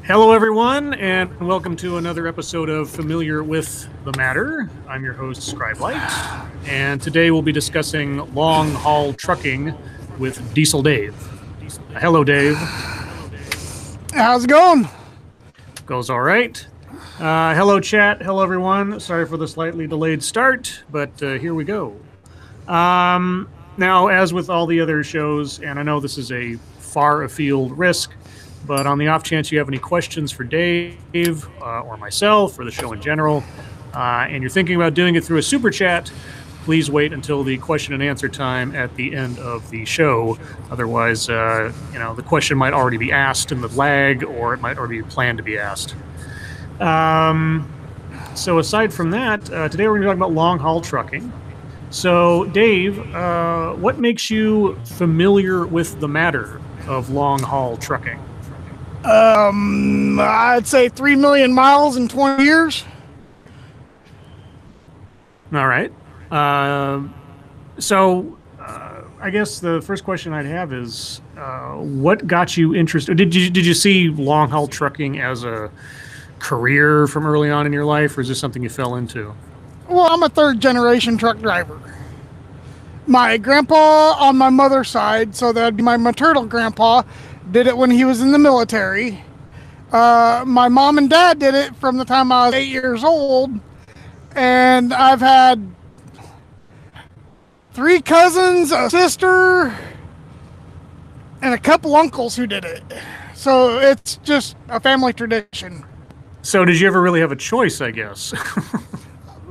Hello, everyone, and welcome to another episode of Familiar with the Matter. I'm your host, Scribe, and today we'll be discussing long-haul trucking with Diesel Dave. Hello, Dave. How's it going? Goes all right. Hello, chat. Hello, everyone. Sorry for the slightly delayed start, but here we go. Now, as with all the other shows, and I know this is a far afield risk, but on the off chance you have any questions for Dave or myself or the show in general, and you're thinking about doing it through a super chat, please wait until the question and answer time at the end of the show. Otherwise, the question might already be asked in the lag, or it might already be planned to be asked. So aside from that, today we're going to talk about long-haul trucking. So, Dave, what makes you familiar with the matter of long-haul trucking? I'd say 3 million miles in 20 years. All right. I guess the first question I'd have is, what got you interested? Did you see long-haul trucking as a career from early on in your life, or is this something you fell into? Well, I'm a third-generation truck driver. My grandpa on my mother's side, so that'd be my maternal grandpa, did it when he was in the military. My mom and dad did it from the time I was 8 years old, and I've had 3 cousins, a sister, and a couple uncles who did it. So it's just a family tradition. So did you ever really have a choice, I guess?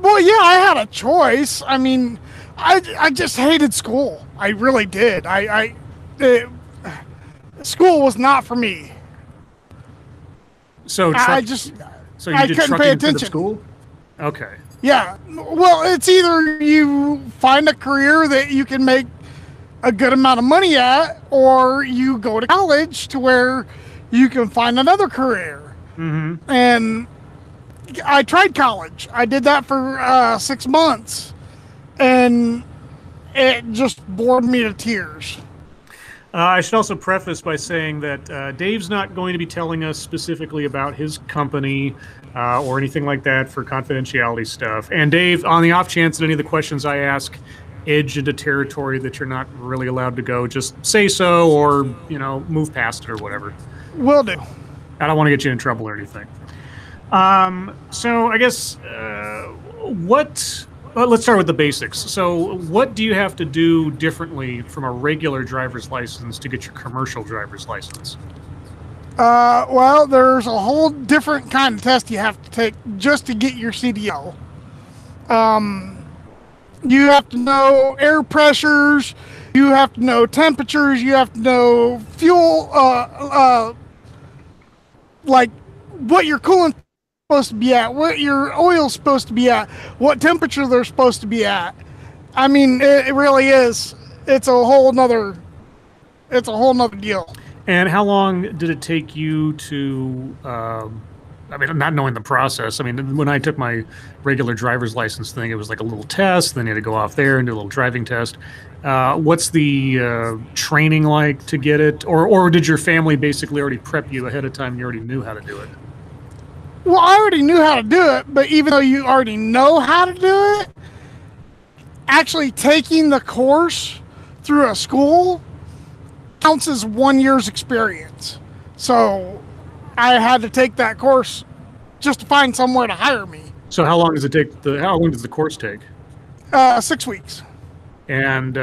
Well, yeah, I had a choice. I mean, I just hated school. I really did. School was not for me. So I couldn't pay attention. School? Okay. Yeah. Well, it's either you find a career that you can make a good amount of money at, or you go to college to where you can find another career. Mm-hmm. And I tried college. I did that for 6 months, and it just bored me to tears. I should also preface by saying that Dave's not going to be telling us specifically about his company or anything like that for confidentiality stuff. And Dave, on the off chance that any of the questions I ask edge into territory that you're not really allowed to go, just say so, or move past it or whatever. Will do. I don't want to get you in trouble or anything. So I guess let's start with the basics. So what do you have to do differently from a regular driver's license to get your commercial driver's license? Well, there's a whole different kind of test you have to take just to get your CDL. You have to know air pressures, you have to know temperatures, you have to know fuel, like what your coolant's supposed to be at, what your oil's supposed to be at, what temperature they're supposed to be at. I mean, it really is. It's a whole nother deal. And how long did it take you to, not knowing the process. I mean, when I took my regular driver's license thing, it was like a little test, then you had to go off there and do a little driving test. What's the training like to get it? Or did your family basically already prep you ahead of time and you already knew how to do it? Well, I already knew how to do it, but even though you already know how to do it, actually taking the course through a school counts as 1 year's experience. So I had to take that course just to find somewhere to hire me. So how long does it take? How long does the course take? 6 weeks. And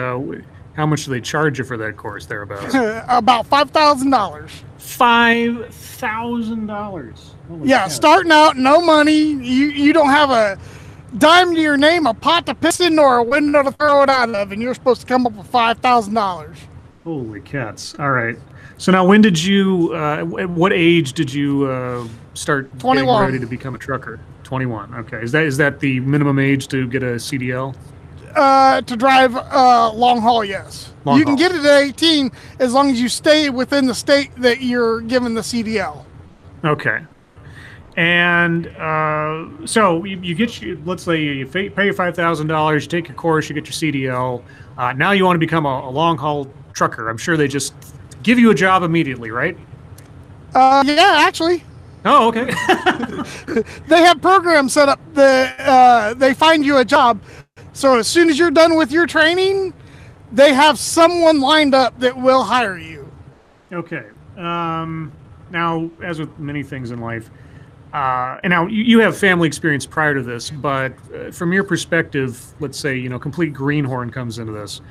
how much do they charge you for that course thereabouts? About $5,000. $5,000. Yeah, God. Starting out, no money. You don't have a dime to your name, a pot to piss in, or a window to throw it out of, and you're supposed to come up with $5,000. Holy cats! All right. So now, when did you? At what age did you start 21. Getting ready to become a trucker? 21. Okay. Is that the minimum age to get a CDL? To drive long haul, yes. You can get it at 18 as long as you stay within the state that you're given the CDL. Okay. And so you get let's say you pay $5,000, you take your course, you get your CDL. Now you want to become a long haul trucker. I'm sure they just give you a job immediately, right? Yeah, actually. Oh, okay. They have programs set up that they find you a job. So as soon as you're done with your training, they have someone lined up that will hire you. Okay. Now, as with many things in life, and now you have family experience prior to this, but from your perspective, let's say, complete greenhorn comes into this.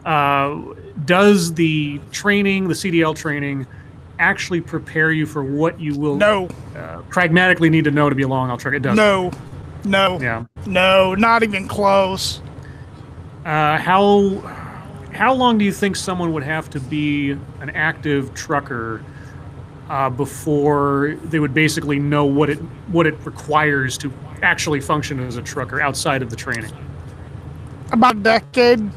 Does the training, the CDL training, actually prepare you for what you will pragmatically need to know to be a long haul trucker? It doesn't. No. Yeah. No, not even close. How long do you think someone would have to be an active trucker before they would basically know what it requires to actually function as a trucker outside of the training? About a decade.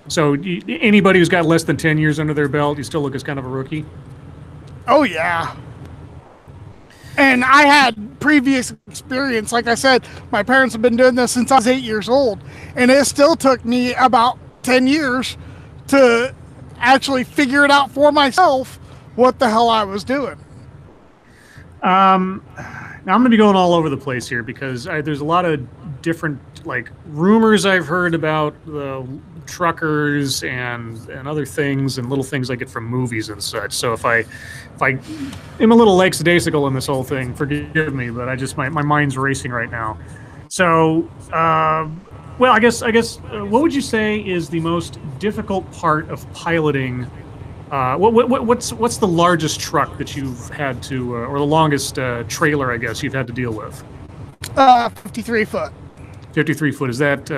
So anybody who's got less than 10 years under their belt, you still look as kind of a rookie? Oh, yeah. And I had previous experience. Like I said, my parents have been doing this since I was 8 years old. And it still took me about 10 years to actually figure it out for myself what the hell I was doing. Now, I'm going to be going all over the place here because there's a lot of different rumors I've heard about the truckers and other things and little things I get from movies and such. So if I am a little lackadaisical in this whole thing, forgive me, but my mind's racing right now. So, well, I guess what would you say is the most difficult part of piloting? What's the largest truck that you've had to, or the longest trailer, I guess, you've had to deal with? 53 foot. 53 foot. Is that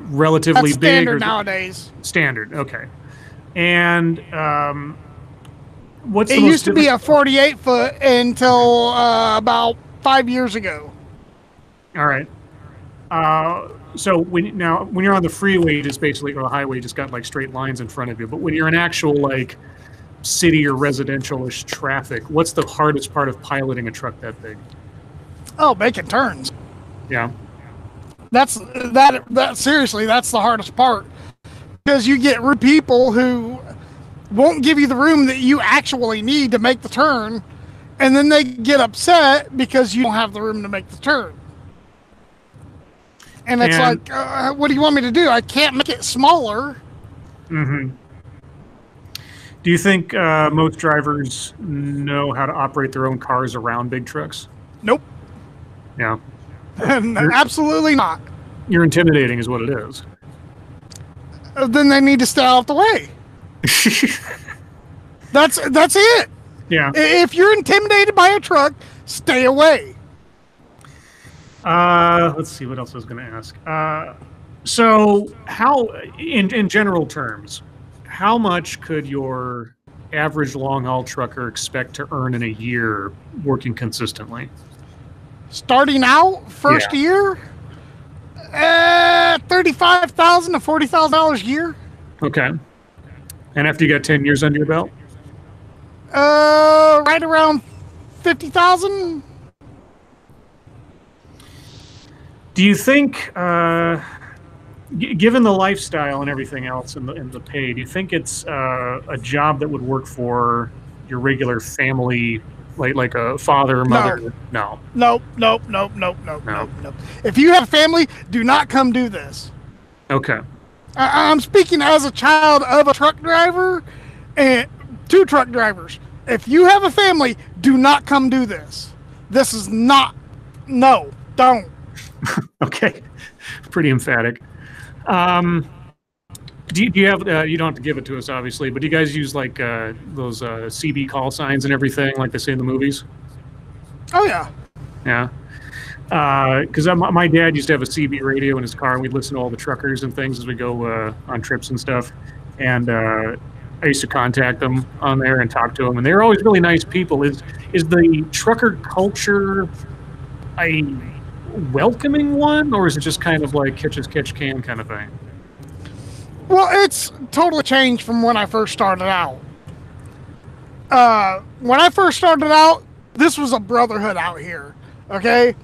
relatively That's big? Standard nowadays. Standard. Okay. And what's it the most used to be a 48 foot until about 5 years ago. All right. So when you're on the freeway, just basically, or the highway, just got straight lines in front of you. But when you're in actual city or residential-ish traffic, what's the hardest part of piloting a truck that big? Oh, making turns. Yeah. That seriously, that's the hardest part, because you get rude people who won't give you the room that you actually need to make the turn, and then they get upset because you don't have the room to make the turn. And it's what do you want me to do? I can't make it smaller. Mm-hmm. Do you think most drivers know how to operate their own cars around big trucks? Nope. Yeah. Absolutely not. You're intimidating is what it is. Then they need to stay out of the way. That's it. Yeah. If you're intimidated by a truck, stay away. Let's see what else I was going to ask. So how, in general terms, how much could your average long haul trucker expect to earn in a year working consistently? Starting out first year, $35,000 to $40,000 a year. Okay. And after you got 10 years under your belt? Right around 50,000. Do you think, given the lifestyle and everything else and the pay, do you think it's a job that would work for your regular family, like a father or mother? No. Nope. If you have a family, do not come do this. Okay. I'm speaking as a child of a truck driver and 2 truck drivers. If you have a family, do not come do this. This is not. No, don't. Okay. Pretty emphatic. Do you have, you don't have to give it to us, obviously, but do you guys use those CB call signs and everything like they say in the movies? Oh, yeah. Yeah. Because my dad used to have a CB radio in his car, and we'd listen to all the truckers and things as we go on trips and stuff. And I used to contact them on there and talk to them, and they were always really nice people. Is the trucker culture a welcoming one, or is it just kind of like catch as catch can kind of thing? Well, it's totally changed from when I first started out. When I first started out, this was a brotherhood out here, okay?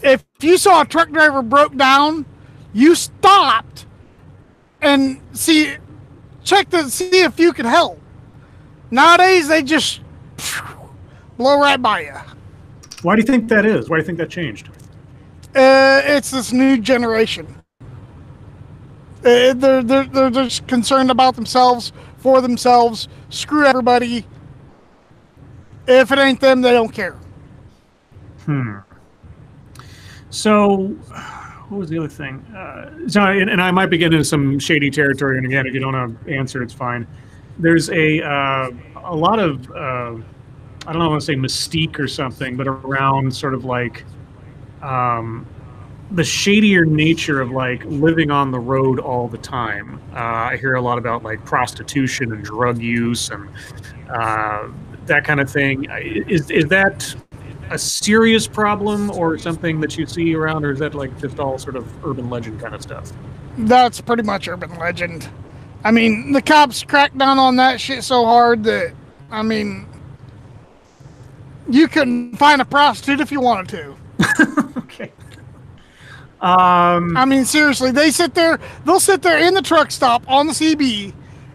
If you saw a truck driver broke down, you stopped and check to see if you could help. Nowadays, they just blow right by you. Why do you think that is? Why do you think that changed? It's this new generation. They're just concerned about themselves, for themselves. Screw everybody. If it ain't them, they don't care. So, what was the other thing? And I might be getting into some shady territory. And again, if you don't have answer, it's fine. There's a lot of I don't know, I want to say mystique or something, but around sort of like the shadier nature of like living on the road all the time. I hear a lot about like prostitution and drug use and that kind of thing. Is that a serious problem or something that you see around, or is that like just all sort of urban legend kind of stuff? That's pretty much urban legend. I mean, the cops cracked down on that shit so hard that, I mean, you couldn't find a prostitute if you wanted to. Okay. I mean, seriously, they'll sit there in the truck stop on the CB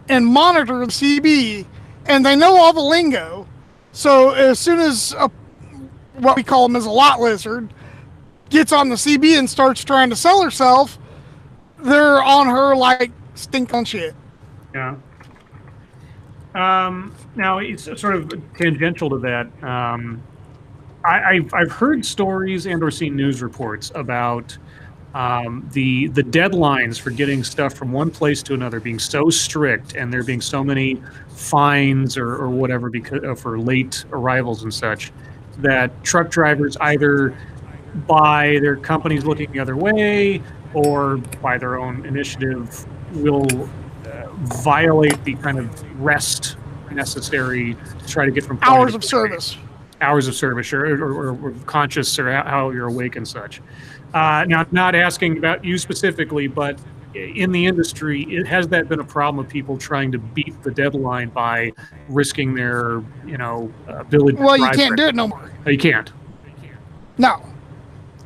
and monitor the CB, and they know all the lingo. So as soon as what we call them as a lot lizard gets on the CB and starts trying to sell herself, they're on her like stink on shit. Yeah. Now it's sort of tangential to that. I've heard stories and or seen news reports about the deadlines for getting stuff from one place to another being so strict, and there being so many fines or whatever because for late arrivals and such, that truck drivers either by their companies looking the other way or by their own initiative will violate the kind of rest necessary to try to get from hours of service, or conscious, or how you're awake and such. Now, not asking about you specifically, but in the industry, has that been a problem of people trying to beat the deadline by risking their, ability? Well, you can't do it no more. Oh, you can't. No,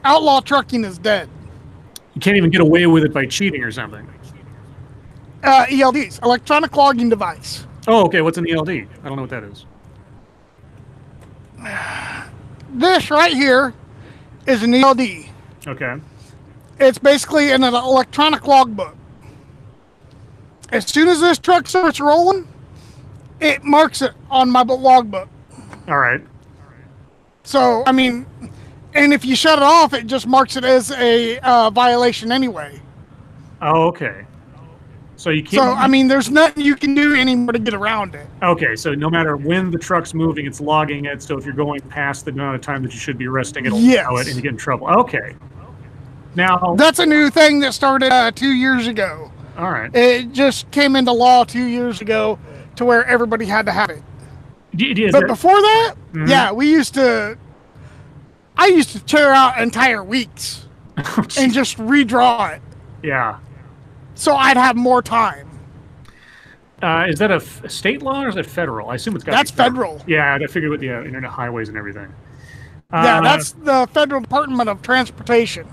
outlaw trucking is dead. You can't even get away with it by cheating or something. ELDs, electronic logging device. Oh, okay. What's an ELD? I don't know what that is. This right here is an ELD. Okay. It's basically an electronic logbook. As soon as this truck starts rolling, it marks it on my logbook. All right. So, I mean, and if you shut it off, it just marks it as a violation anyway. Oh, okay. So you can't. So, I mean, there's nothing you can do anymore to get around it. Okay, so no matter when the truck's moving, it's logging it. So if you're going past the amount of time that you should be resting, it'll know it and you get in trouble. Okay. Now that's a new thing that started 2 years ago. All right. It just came into law 2 years ago to where everybody had to have it. But before that, yeah, I used to tear out entire weeks and just redraw it. Yeah. So I'd have more time. Is that a state law or is it federal? I assume it's got to be federal. Yeah, I figured with the internet highways and everything. Yeah, that's the Federal Department of Transportation.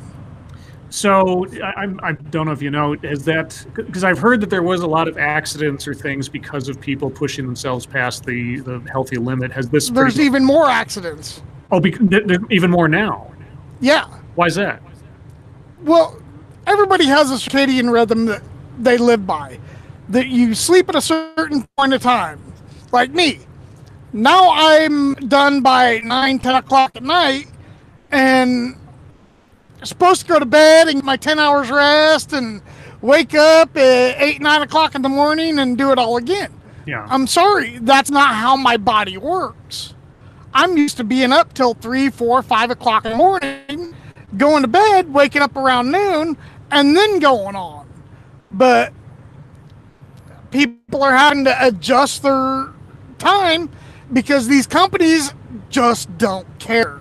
So I don't know if you know, is that because I've heard that there was a lot of accidents or things because of people pushing themselves past the healthy limit. There's even more accidents. Oh, even more now? Yeah. Why is that? Well, everybody has a circadian rhythm that they live by. That you sleep at a certain point of time. Like me. Now I'm done by 9, 10 o'clock at night, and supposed to go to bed and get my 10 hours rest and wake up at 8, 9 o'clock in the morning and do it all again. Yeah. I'm sorry, that's not how my body works. I'm used to being up till 3, 4, 5 o'clock in the morning, going to bed, waking up around noon, and then going on. But people are having to adjust their time because these companies just don't care.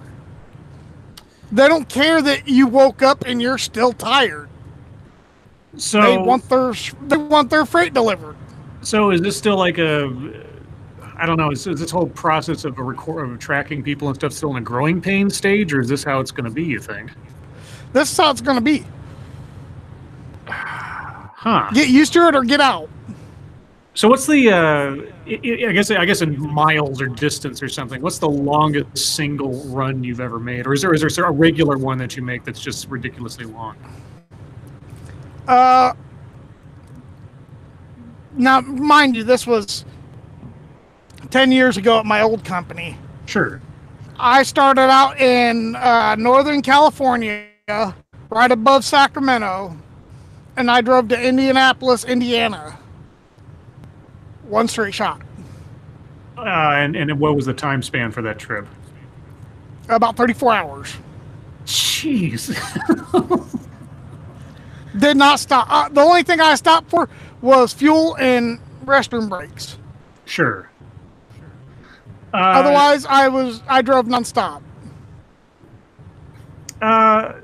They don't care that you woke up and you're still tired. So they want their freight delivered. So is this still like I don't know, is this whole process of tracking people and stuff still in a growing pain stage, or is this how it's going to be, you think? This is how it's going to be. Huh. Get used to it or get out. So what's the? I guess in miles or distance or something. What's the longest single run you've ever made, or is there sort of a regular one that you make that's just ridiculously long? Now, mind you, this was 10 years ago at my old company. Sure. I started out in Northern California, right above Sacramento, and I drove to Indianapolis, Indiana. One straight shot. And what was the time span for that trip? About 34 hours. Jeez. Did not stop. The only thing I stopped for was fuel and restroom breaks. Sure. Otherwise, I drove nonstop.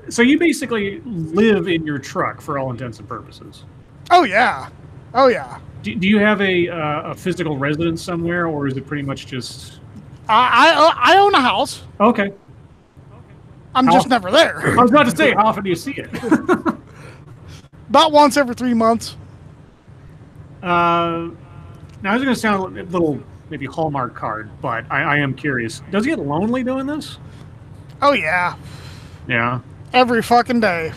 So you basically live in your truck for all intents and purposes. Oh yeah, oh yeah. Do you have a physical residence somewhere, or is it pretty much just? I own a house. Okay. I'm just never there. I was about to say, how often do you see it? About once every 3 months. Now, this is going to sound a little maybe Hallmark card, but I am curious. Does he get lonely doing this? Oh yeah. Yeah. Every fucking day.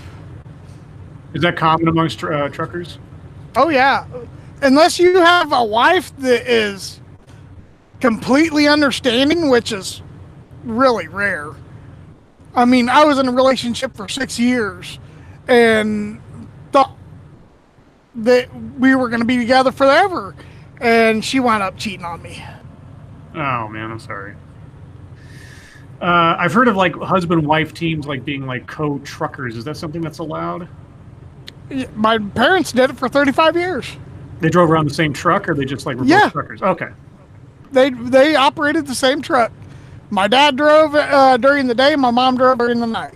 Is that common amongst truckers? Oh yeah. Unless you have a wife that is completely understanding, which is really rare. I mean, I was in a relationship for 6 years and thought that we were going to be together forever, and she wound up cheating on me. Oh man, I'm sorry. I've heard of like husband-wife teams like being like co-truckers. Is that something that's allowed? My parents did it for 35 years. They drove around the same truck, or they just like were both truckers? Okay. They operated the same truck. My dad drove during the day. My mom drove during the night.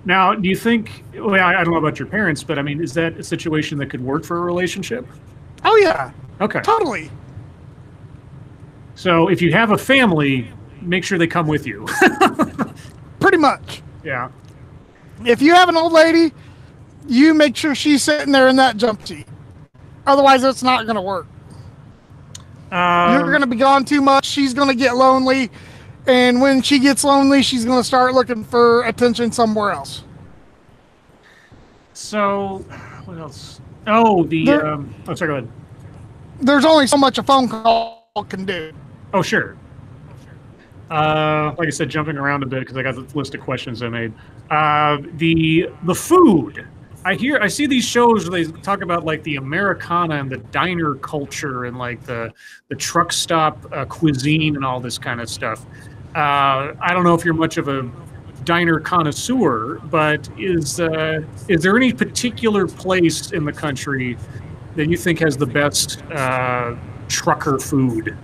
Now, do you think? Well, I don't know about your parents, but I mean, is that a situation that could work for a relationship? Oh yeah. Okay. Totally. So, if you have a family, make sure they come with you. Pretty much. Yeah. If you have an old lady, you make sure she's sitting there in that jump seat. Otherwise, it's not going to work. You're going to be gone too much. She's going to get lonely. And when she gets lonely, she's going to start looking for attention somewhere else. So, what else? Oh, oh, sorry, go ahead. There's only so much a phone call can do. Oh, sure. Like I said, jumping around a bit because I got the list of questions I made. The food. I see these shows where they talk about like the Americana and the diner culture and like the truck stop cuisine and all this kind of stuff. I don't know if you're much of a diner connoisseur, but is there any particular place in the country that you think has the best trucker food?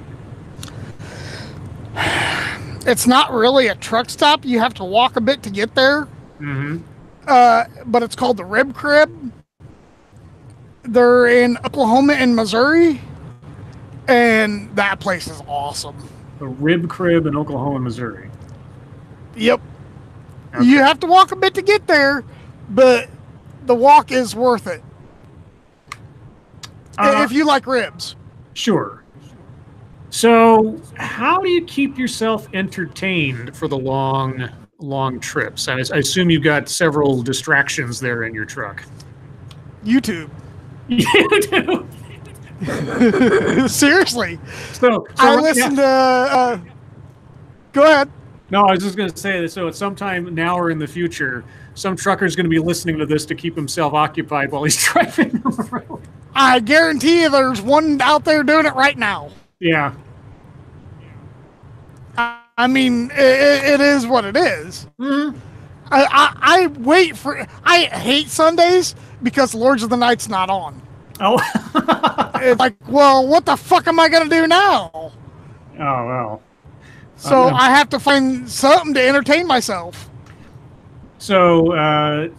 It's not really a truck stop. You have to walk a bit to get there. Mm-hmm. But it's called the Rib Crib. They're in Oklahoma and Missouri, and that place is awesome. The Rib Crib in Oklahoma and Missouri. Yep. Okay. You have to walk a bit to get there, but the walk is worth it. If you like ribs. Sure. So, how do you keep yourself entertained for the long trips? I assume you've got several distractions there in your truck. YouTube. YouTube. Seriously. So I listen to. Go ahead. No, I was just going to say that. So, at some time now or in the future, some trucker's going to be listening to this to keep himself occupied while he's driving on the road. I guarantee you, there's one out there doing it right now. Yeah. I mean, it is what it is. Mm-hmm. I wait for. I hate Sundays because Lords of the Night's not on. Oh. It's like, well, what the fuck am I gonna do now? Oh well. So I have to find something to entertain myself. So,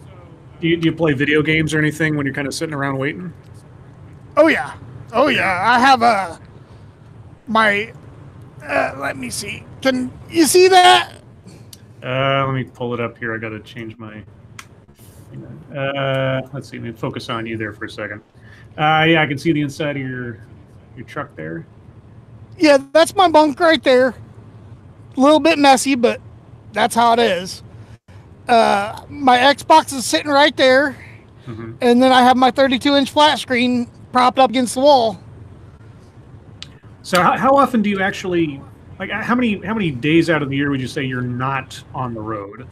do you play video games or anything when you're kind of sitting around waiting? Oh yeah, oh yeah. I have my. Let me see. Can you see that? Let me pull it up here. I got to change my. Let's see. Let me focus on you there for a second. Yeah, I can see the inside of your your truck there? Yeah, that's my bunk right there. A little bit messy, but that's how it is. My Xbox is sitting right there, and then I have my 32-inch flat screen propped up against the wall. So how often do you actually, like, how many days out of the year would you say you're not on the road?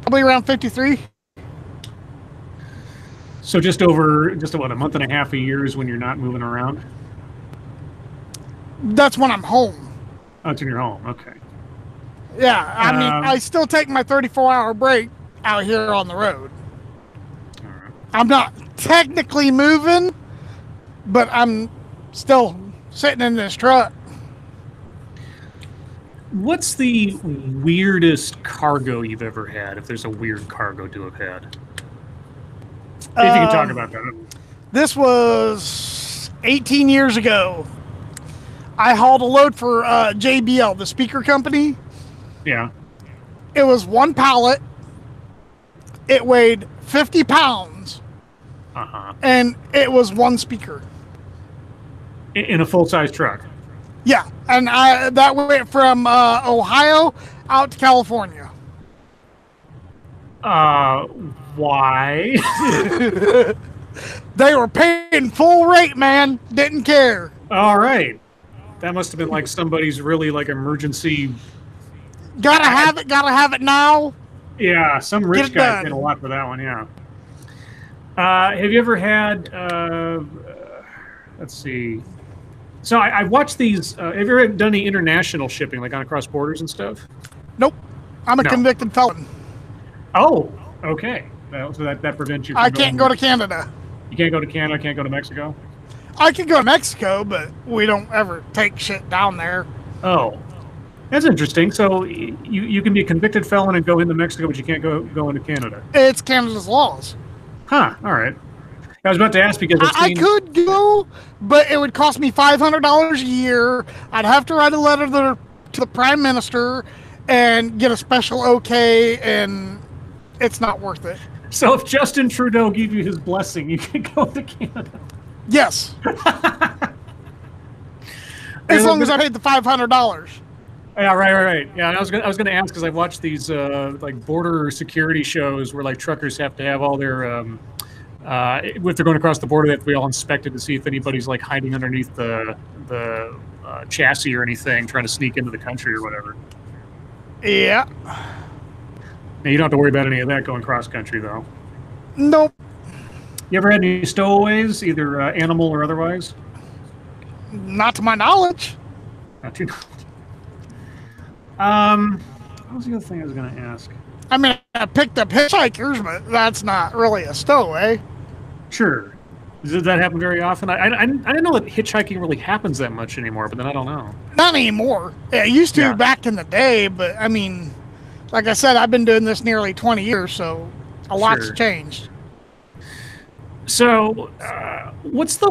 Probably around 53. So just about a month and a half a year is when you're not moving around? That's when I'm home. Oh, it's when you're home. Okay. Yeah, I mean, I still take my 34-hour break out here on the road. All right. I'm not technically moving, but I'm still sitting in this truck. What's the weirdest cargo you've ever had, if there's a weird cargo to have had? If you can talk about that. This was 18 years ago. I hauled a load for JBL, the speaker company. Yeah. It was one pallet. It weighed 50 pounds. And it was one speaker. In a full-size truck? Yeah, and that went from Ohio out to California. Why? They were paying full rate, man. Didn't care. All right. That must have been like somebody's really like emergency. Gotta have it now. Yeah, some rich guy paid a lot for that one, yeah. Have you ever had, let's see. So I watched these, have you ever done any international shipping, like on across borders and stuff? Nope. I'm a convicted felon. Oh, okay. So that prevents you from I can't go to Canada. You can't go to Canada, can't go to Mexico? I can go to Mexico, but we don't ever take shit down there. Oh, that's interesting. So you can be a convicted felon and go into Mexico, but you can't go into Canada. It's Canada's laws. Huh, all right. I was about to ask because I could go, but it would cost me $500 a year. I'd have to write a letter to the Prime Minister and get a special okay, and it's not worth it. So if Justin Trudeau gave you his blessing, you can go to Canada. Yes. As long as I paid the $500. Yeah, right. Yeah, and I was gonna ask because I've watched these like border security shows where like truckers have to have all their if they're going across the border, they have to be all inspected to see if anybody's like hiding underneath the chassis or anything, trying to sneak into the country or whatever. Yeah. Now, you don't have to worry about any of that going cross country though. Nope. You ever had any stowaways, either animal or otherwise? Not to my knowledge. Not too. What was the other thing I was going to ask? I mean, I picked up hitchhikers, but that's not really a stowaway. Sure. Does that happen very often? I didn't know that hitchhiking really happens that much anymore, but then I don't know. Not anymore. It used to back in the day, but I mean, like I said, I've been doing this nearly 20 years, so a lot's changed. So, what's the?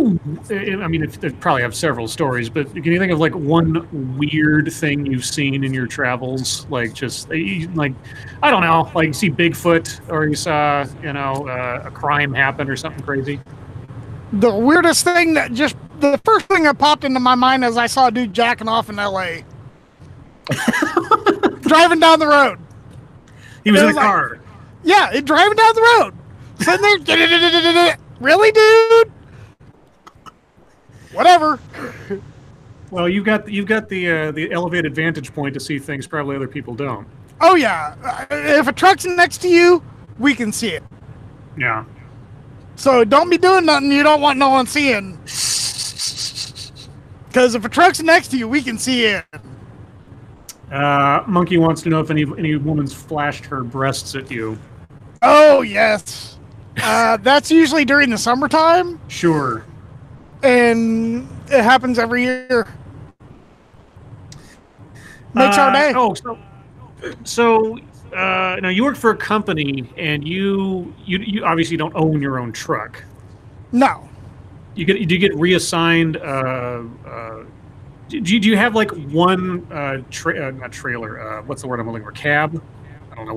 I mean, they probably have several stories, but can you think of like one weird thing you've seen in your travels? Like, just like, I don't know, like you see Bigfoot, or you saw, a crime happen or something crazy. The weirdest thing the first thing that popped into my mind is I saw a dude jacking off in L.A. driving down the road. He was in a car. Yeah, driving down the road. Sitting there. Really, dude? Whatever. Well, you've got the elevated vantage point to see things probably other people don't. Oh yeah. If a truck's next to you, we can see it. Yeah. So don't be doing nothing you don't want no one seeing. Because if a truck's next to you, we can see it. Monkey wants to know if any woman's flashed her breasts at you. Oh yes. That's usually during the summertime. Sure. And it happens every year. Makes our day. Oh, so now you work for a company, and you obviously don't own your own truck. No. Do you get reassigned? Do you have like one not trailer? What's the word I'm looking for? Cab. I don't know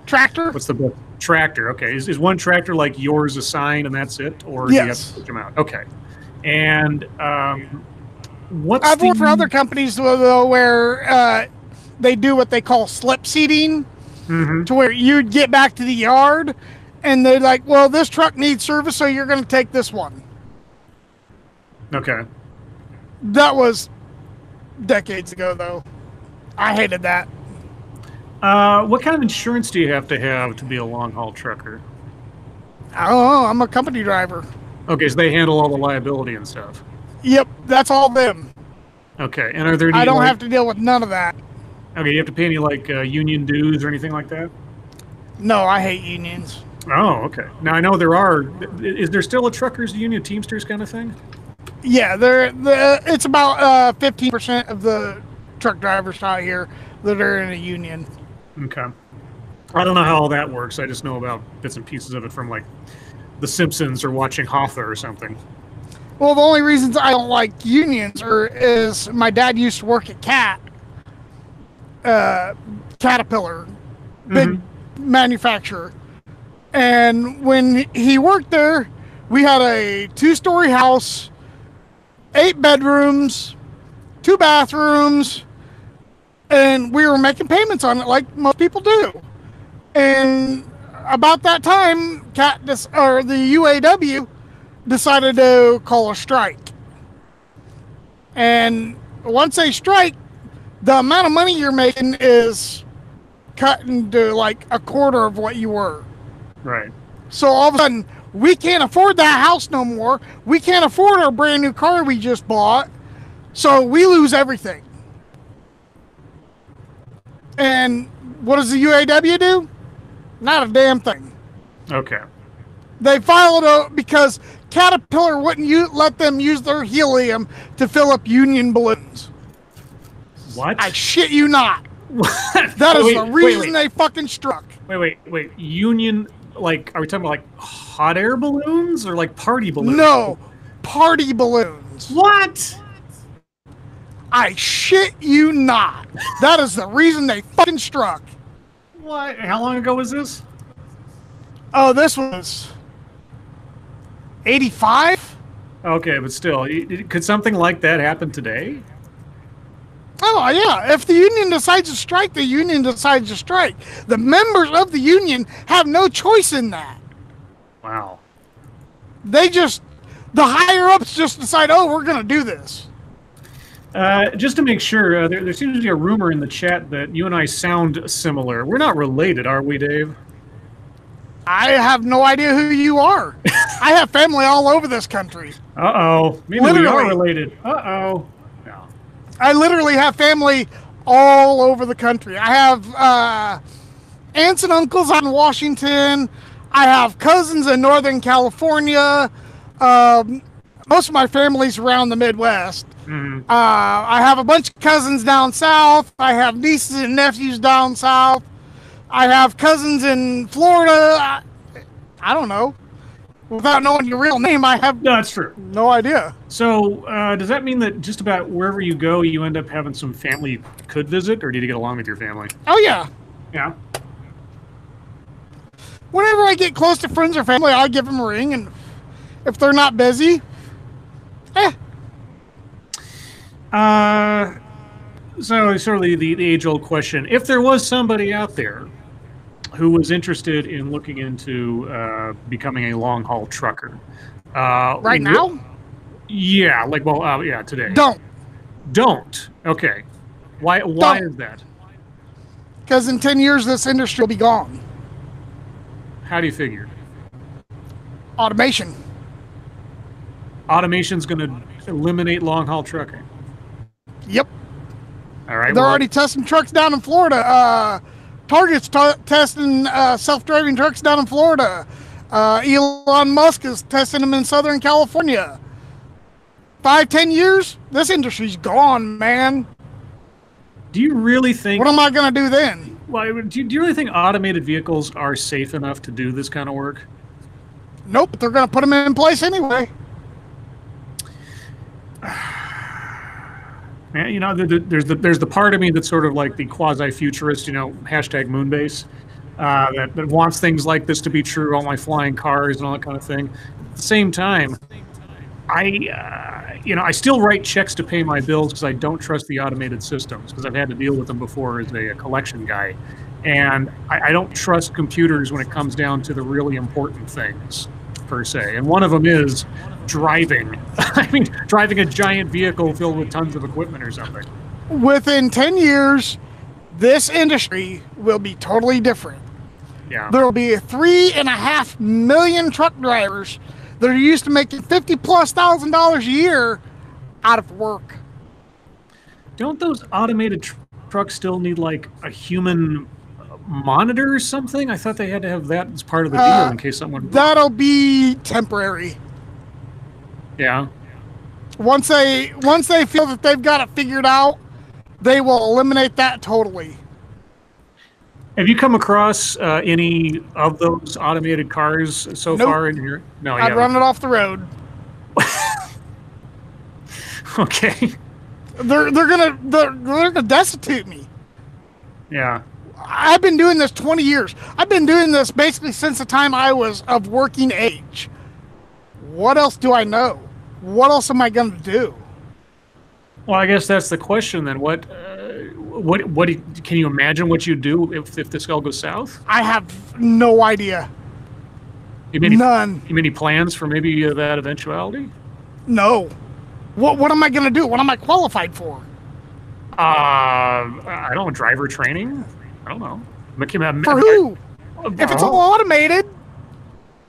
tractor. what's the tractor. Okay, is one tractor like yours assigned and that's it, or do you have to switch them out? Okay, and I've worked for other companies though where they do what they call slip seating, to where you'd get back to the yard, and they're like, "Well, this truck needs service, so you're going to take this one." Okay. That was decades ago, though. I hated that. What kind of insurance do you have to be a long haul trucker? I don't know. I'm a company driver. Okay, so they handle all the liability and stuff. Yep, that's all them. Okay, and are there any, I don't have to deal with none of that. Okay, you have to pay any union dues or anything like that? No, I hate unions. Oh, okay. Now I know there are. Is there still a truckers union, Teamsters kind of thing? Yeah, it's about 15% of the truck drivers out here that are in a union. Okay. I don't know how all that works. I just know about bits and pieces of it from like The Simpsons or watching Hoffa or something. Well, the only reasons I don't like unions is my dad used to work at Caterpillar, big manufacturer. And when he worked there, we had a 2-story house, 8 bedrooms, 2 bathrooms, and we were making payments on it like most people do. And about that time, the UAW decided to call a strike. And once they strike, the amount of money you're making is cut into like a quarter of what you were. Right. So all of a sudden, we can't afford that house no more. We can't afford our brand new car we just bought. So we lose everything. And what does the UAW do? Not a damn thing. Okay. They filed because Caterpillar wouldn't let them use their helium to fill up union balloons. What? I shit you not. What? That is the reason they fucking struck. Wait. Union, like, are we talking about like hot air balloons or like party balloons? No, party balloons. What? I shit you not. That is the reason they fucking struck. What? How long ago was this? Oh, this was 85? Okay, but still, could something like that happen today? Oh, yeah. If the union decides to strike, the union decides to strike. The members of the union have no choice in that. Wow. The higher-ups just decide, oh, we're going to do this. Just to make sure, there seems to be a rumor in the chat that you and I sound similar. We're not related, are we, Dave? I have no idea who you are. I have family all over this country. Uh-oh. Maybe we are related. Uh-oh. No. I literally have family all over the country. I have aunts and uncles out in Washington. I have cousins in Northern California. Most of my family's around the Midwest. I have a bunch of cousins down south. I have nieces and nephews down south. I have cousins in Florida. I don't know. Without knowing your real name, I have that's true. No idea. So does that mean that just about wherever you go, you end up having some family you could visit, or do you get along with your family? Oh, yeah. Yeah. Whenever I get close to friends or family, I'll give them a ring, and if they're not busy, So certainly the age-old question, if there was somebody out there who was interested in looking into becoming a long-haul trucker. Right now? Yeah, yeah, today. Don't. Okay. Why is that? Because in 10 years, this industry will be gone. How do you figure? Automation. Automation's going to eliminate long-haul trucking? Yep. All right. They're already testing trucks down in Florida. Target's testing self-driving trucks down in Florida. Elon Musk is testing them in Southern California. 5-10 years, this industry's gone, man. Do you really think... What am I going to do then? Well, do you really think automated vehicles are safe enough to do this kind of work? Nope, they're going to put them in place anyway. Yeah, there's the part of me that's sort of like the quasi-futurist, hashtag Moonbase, that wants things like this to be true, all my flying cars and all that kind of thing. At the same time, I still write checks to pay my bills because I don't trust the automated systems because I've had to deal with them before as a collection guy. And I don't trust computers when it comes down to the really important things, per se. And one of them is driving. I mean, driving a giant vehicle filled with tons of equipment or something. Within 10 years, this industry will be totally different. Yeah. There will be 3.5 million truck drivers that are used to making $50,000+ a year out of work. Don't those automated trucks still need like a human monitor or something? I thought they had to have that as part of the deal in case someone. That'll be temporary. Yeah. Once they feel that they've got it figured out, they will eliminate that totally. Have you come across any of those automated cars so far in your? No, I'd run it off the road. Okay. They're gonna destitute me. Yeah. I've been doing this 20 years. I've been doing this basically since the time I was of working age. What else do I know? What else am I going to do? Well, I guess that's the question then. What can you imagine what you'd do if this all goes south? I have no idea. None. You have any plans for maybe that eventuality? No. What am I going to do? What am I qualified for? I don't know. Driver training? I don't know. For who? If it's all automated.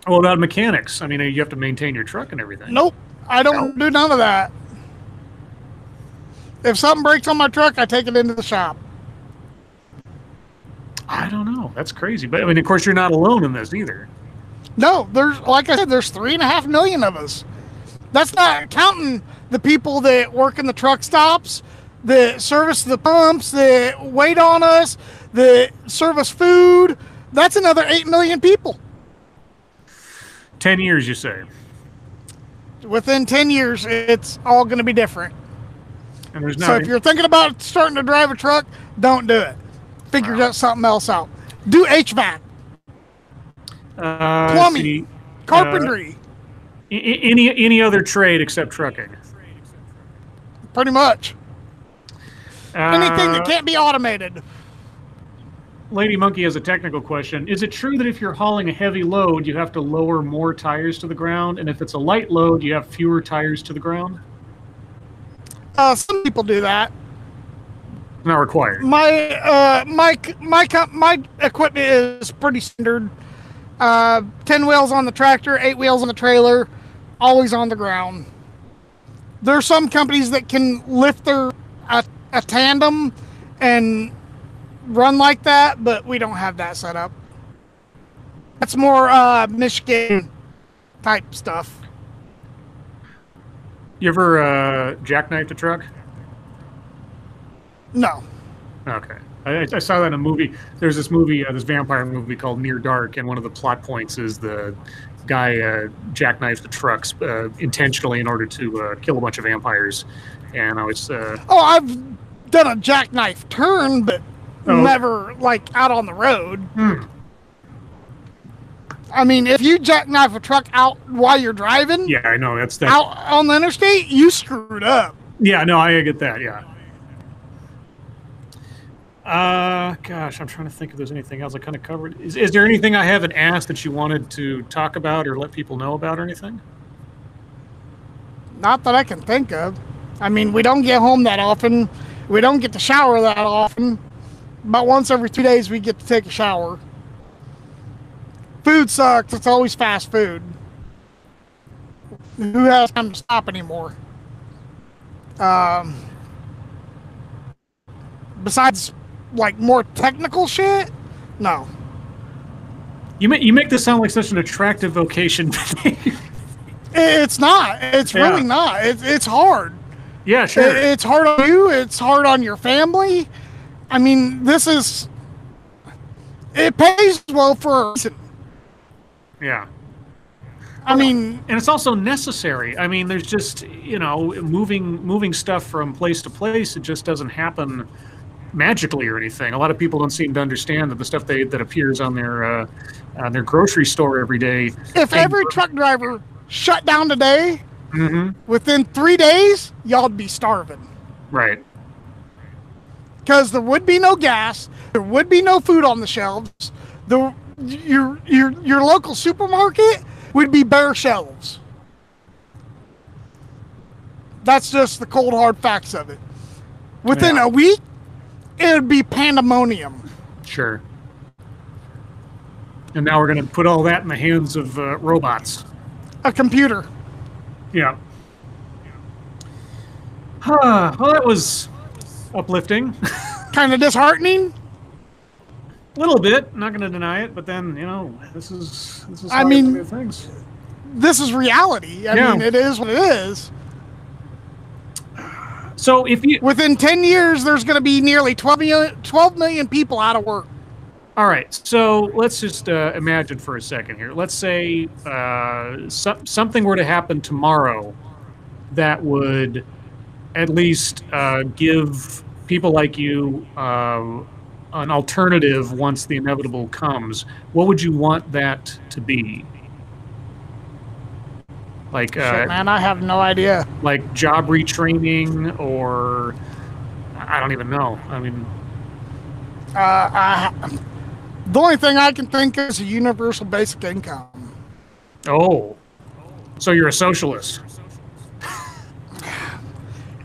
Well, about mechanics. I mean, you have to maintain your truck and everything. Nope. I don't do none of that. If something breaks on my truck, I take it into the shop. I don't know. That's crazy. But I mean, of course, you're not alone in this either. No, like I said, there's 3.5 million of us. That's not counting the people that work in the truck stops, that service the pumps, that wait on us, that service food. That's another 8 million people. 10 years, you say? Within 10 years, it's all going to be different. And there's so if you're thinking about starting to drive a truck, don't do it. Figure out something else out. Do HVAC. Plumbing. Carpentry. Any other trade except trucking? Pretty much. Anything that can't be automated. Lady Monkey has a technical question. Is it true that if you're hauling a heavy load, you have to lower more tires to the ground? And if it's a light load, you have fewer tires to the ground? Some people do that. Not required. My equipment is pretty standard. 10 wheels on the tractor, 8 wheels on the trailer, always on the ground. There are some companies that can lift a tandem and run like that, but we don't have that set up. That's more Michigan type stuff. You ever jackknifed a truck? No. Okay. I saw that in a movie. There's this movie, this vampire movie called Near Dark, and one of the plot points is the guy jackknifes the trucks intentionally in order to kill a bunch of vampires. And I was... I've done a jackknife turn, but never, like, out on the road. I mean, if you jackknife a truck out while you're driving... Yeah, I know. That's out on the interstate, you screwed up. Yeah, no, I get that, yeah. Gosh, I'm trying to think if there's anything else I kind of covered. Is there anything I haven't asked that you wanted to talk about or let people know about or anything? Not that I can think of. I mean, we don't get home that often. We don't get to shower that often. About once every 2 days, we get to take a shower. Food sucks. It's always fast food. Who has time to stop anymore? Besides, like, more technical shit? No. You make this sound like such an attractive vocation. It's not. It's really not. It's hard. Yeah, sure. It's hard on you. It's hard on your family. I mean, it pays well for a reason. Yeah. I mean, and it's also necessary. I mean, there's just, moving stuff from place to place. It just doesn't happen magically or anything. A lot of people don't seem to understand that the stuff that appears on their grocery store every day. If every truck driver shut down today, mm-hmm. within 3 days, y'all'd be starving. Right. Because there would be no gas, there would be no food on the shelves. Your local supermarket would be bare shelves. That's just the cold hard facts of it. Within a week, it would be pandemonium. Sure. And now we're going to put all that in the hands of robots. A computer. Yeah. Well, that was uplifting. Kind of disheartening. A little bit. Not going to deny it, but then this is. I mean, things. This is reality. I mean, it is what it is. So if you within 10 years, there's going to be nearly 12 million people out of work. All right. So let's just imagine for a second here. Let's say something were to happen tomorrow that would at least give people like you an alternative once the inevitable comes. What would you want that to be? Like, shit, man, I have no idea. Like job retraining, or I don't even know. I mean, the only thing I can think is a universal basic income. Oh, so you're a socialist?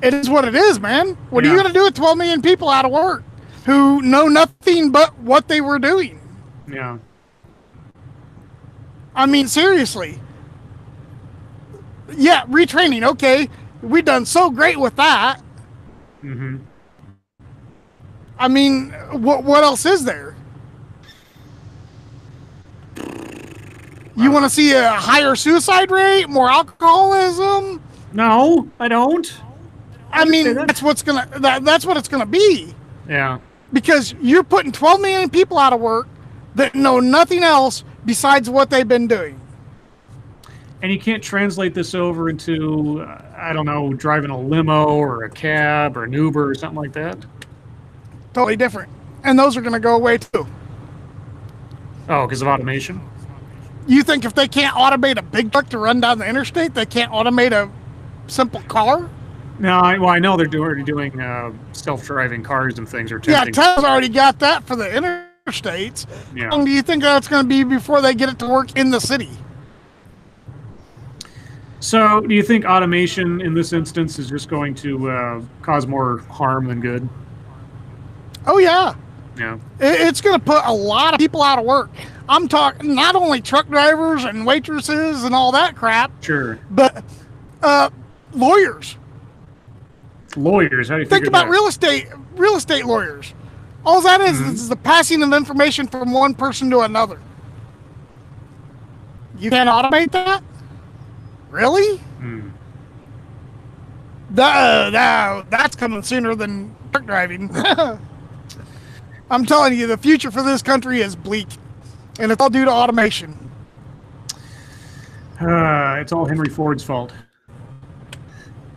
It is what it is, man. What are you going to do with 12 million people out of work who know nothing but what they were doing? Yeah. I mean, seriously. Yeah, retraining. Okay, we've done so great with that. Mm-hmm. I mean, what else is there? You want to see a higher suicide rate, more alcoholism? No, I don't. I mean, that's what it's gonna be. Yeah. Because you're putting 12 million people out of work that know nothing else besides what they've been doing. And you can't translate this over into, I don't know, driving a limo or a cab or an Uber or something like that? Totally different. And those are going to go away too. Oh, because of automation? You think if they can't automate a big truck to run down the interstate, they can't automate a simple car? No, I know they're already doing self-driving cars and things. Yeah, Tesla's already got that for the interstates. Yeah. How long do you think that's going to be before they get it to work in the city? So, do you think automation in this instance is just going to cause more harm than good? Oh, yeah. Yeah. It's going to put a lot of people out of work. I'm talking not only truck drivers and waitresses and all that crap. Sure. But lawyers. Lawyers? How do you think about real estate lawyers? All that is the passing of information from one person to another. You can't automate that? Really? That's coming sooner than truck driving. I'm telling you, the future for this country is bleak, and it's all due to automation. It's all Henry Ford's fault.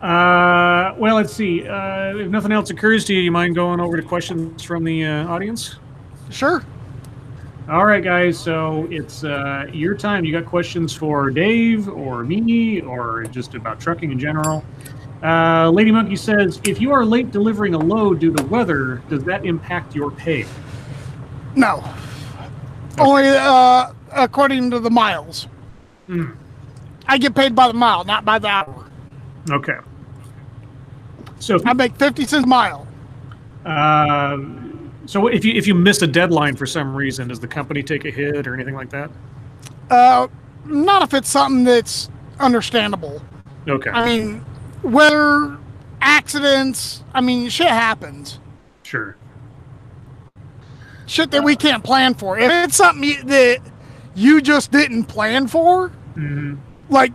Well, let's see. If nothing else occurs to you, you mind going over to questions from the audience? Sure. All right, guys. So it's your time. You got questions for Dave or me or just about trucking in general? Lady Monkey says, if you are late delivering a load due to weather, does that impact your pay? No. Okay. Only according to the miles. I get paid by the mile, not by the hour. Okay. So I make 50 cents a mile. So if you miss a deadline for some reason, does the company take a hit or anything like that? Not if it's something that's understandable. Okay. I mean, weather, accidents, I mean, shit happens. Sure. Shit that we can't plan for. If it's something that you just didn't plan for, like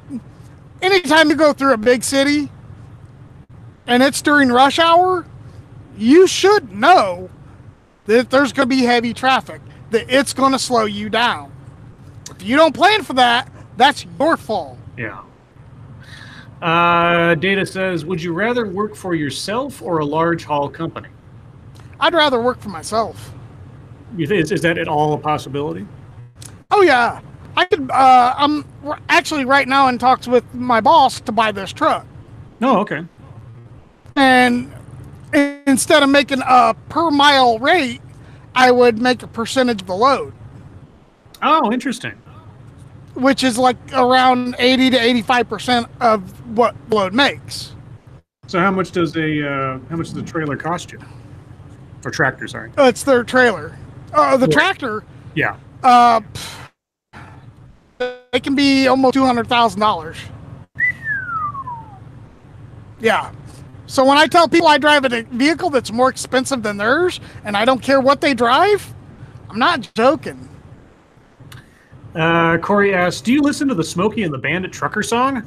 anytime you go through a big city and it's during rush hour, you should know that there's going to be heavy traffic, that it's going to slow you down. If you don't plan for that, That's your fault. Yeah. Data says, would you rather work for yourself or a large haul company? I'd rather work for myself. Is that at all a possibility? Oh yeah, I could. I'm actually right now in talks with my boss to buy this truck. Oh, okay. And instead of making a per mile rate, I would make a percentage of the load. Oh, interesting. Which is like around 80 to 85% of what load makes. So how much does a trailer cost you? Or tractor, sorry. It's their trailer. The tractor. Yeah. It can be almost $200,000. Yeah. So when I tell people I drive a vehicle that's more expensive than theirs, and I don't care what they drive, I'm not joking. Corey asks, do you listen to the Smokey and the Bandit trucker song?